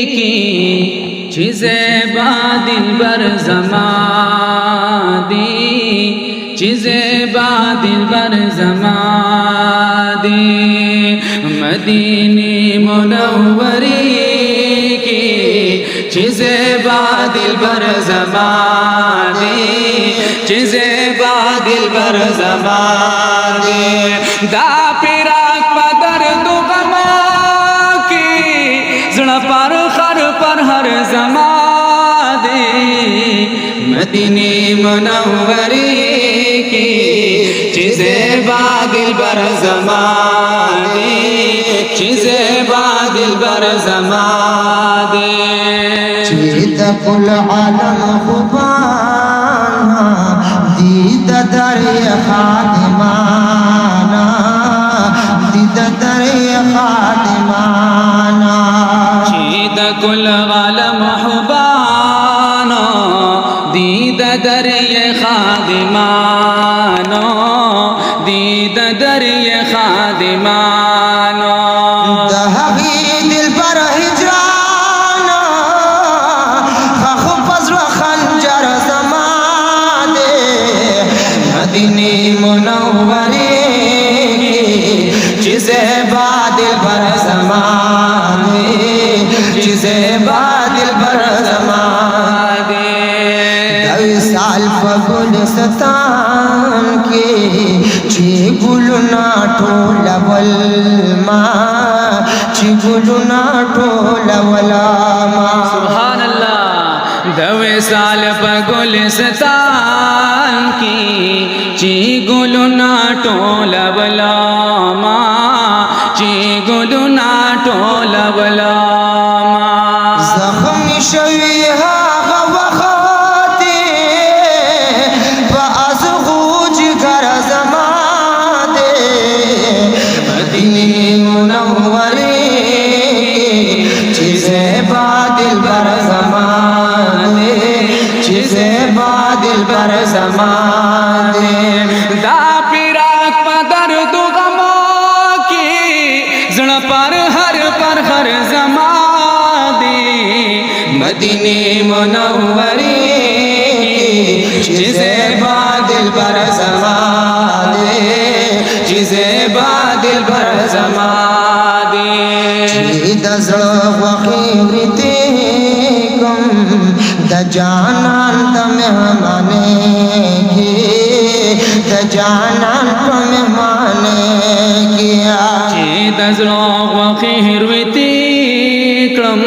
की चीज़ें बादिल बर ज़मादी चीज़ें बादिल बर ज़मादी मदीने मुनव्वरी की चीज़ें बादिल बर ज़मादी चीज़ें बादिल बर ज़मादी दा पिराक पदर दो गमा की ज़रा पर खर पर हर ज़मादी मदीने मुनव्वरी की चीज़ें बादिल बर ज़मादी चीज़ें बादिल बर ज़मादी चीज़ कुल आलम खुबाना दीद दरिया खादिमाना दीद दरिया खादिमाना चीज़ कुल आलम खुबाना दीद दरिया खादिमाना दीद दरिया खादिमाना दहगी दिल पर हिजराना खख फज़ल खंजर ज़मादे मदीने मुनव्वरी चीज़ें बादिल बर ज़मादे चीज़ें बादिल बर ज़मादे दवी साल गुलिस्तान के ची गुलना टोलवल माँ ची गुलना टोलवल माँ सुभान अल्लाह दवे साल गुलिस्तान की ची गुलना टोलवला माँ ची गुलना टोलवला माँ ज़ख्मी शवीहा गवखाते बाज़ गूज घर ज़मादे मदीने मुनव्वरी चीज़ें बादिल बर ज़मादे चीज़ें बादिल बर ज़मादे दा पिराक पदर दो गमा की जड़ पर हर ज़मादी मदीने मुनव्वरी चीज़ें बादिल बर ज़मादे चीज़ें बादिल बर ज़मादे चीद ज़ड़ वखीरते कम द जानान द मेहमाने की द जानान द मेहमाने किया चीद ज़ड़ वखीरते कम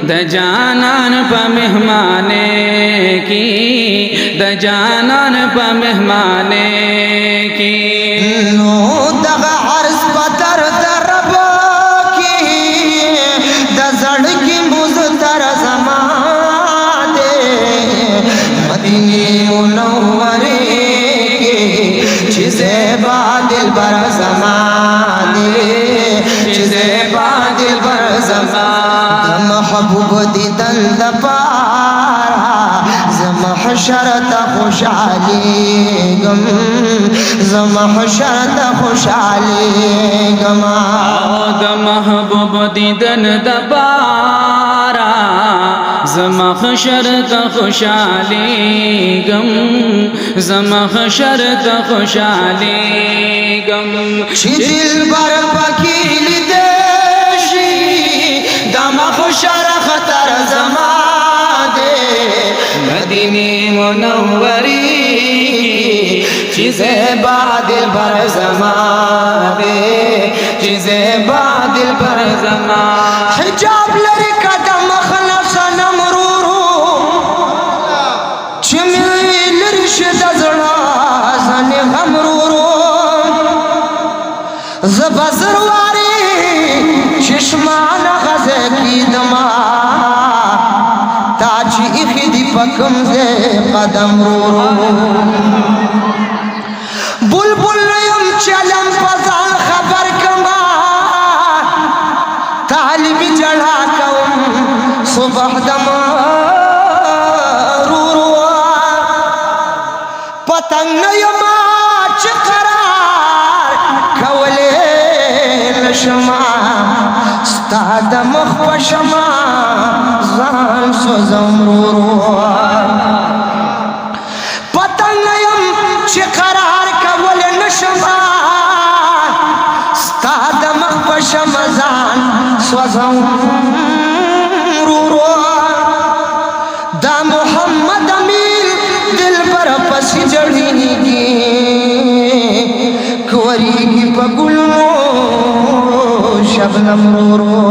द जानान प मेहमाने की द जानान प मेहमाने की नो दगा अर्ज़ पतर दरब की द ज़ड़की मुज़तर ज़मादे मदीने मुनव्वरी चीज़ें बादिल बर ज़मादे चीज़ें बादिल बर ज़मादे महबूब दीदन द पारा ज़महशरत खुशाली गम ज़महशरत खुशाली गमा द महबूब दीदन द पारा ज़महशर द खुशाली गम ज़महशर द खुशाली गम दिल बर पकील देशी दमहशर खतर ज़मादे मदीने मुनव्वरी चीज़ें बादिल बर ज़मादे चीज़ें बादिल बर ज़मादे हिजाब लरी कदम खलफ नमरूरू चमिल रिश्द ज़ड़ा सन हमरूरू ज़बज़रवारी चश्मान ग़ज़े की दमा ताजी इखदी पकम से कदम रो बुलबुल यम चलम पजान खबर कमा तालिब चढ़ा कौम सुबह दमा रू पतंग यमा चकरार खवले नशमा स्ताद मखवशमा سوزم رورو پتنگ یم چی قرار کول نشما ستاد مخبش مزان سوزم رورو دا محمد امین دل پر پسی جڑی گی کوری گی پگلو شبنم رورو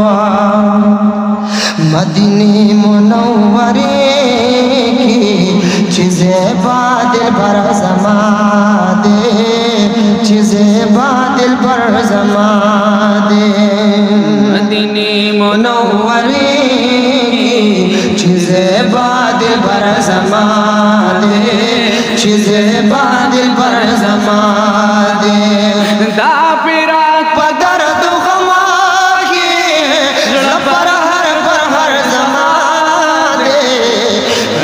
مدینی منوری کی چیزیں بادل بر زمان دے چیزیں بادل بر زمان دے مدینی منوری کی چیزیں بادل بر زمان دے چیزیں بادل بر زمان دے دا پیراک پدر دو غماہی پر ہر زمان دے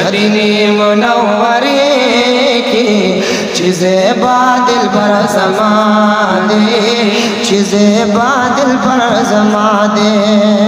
مدینی منوری کی چیزیں بادل پر زمان دے چیزیں بادل پر زمان دے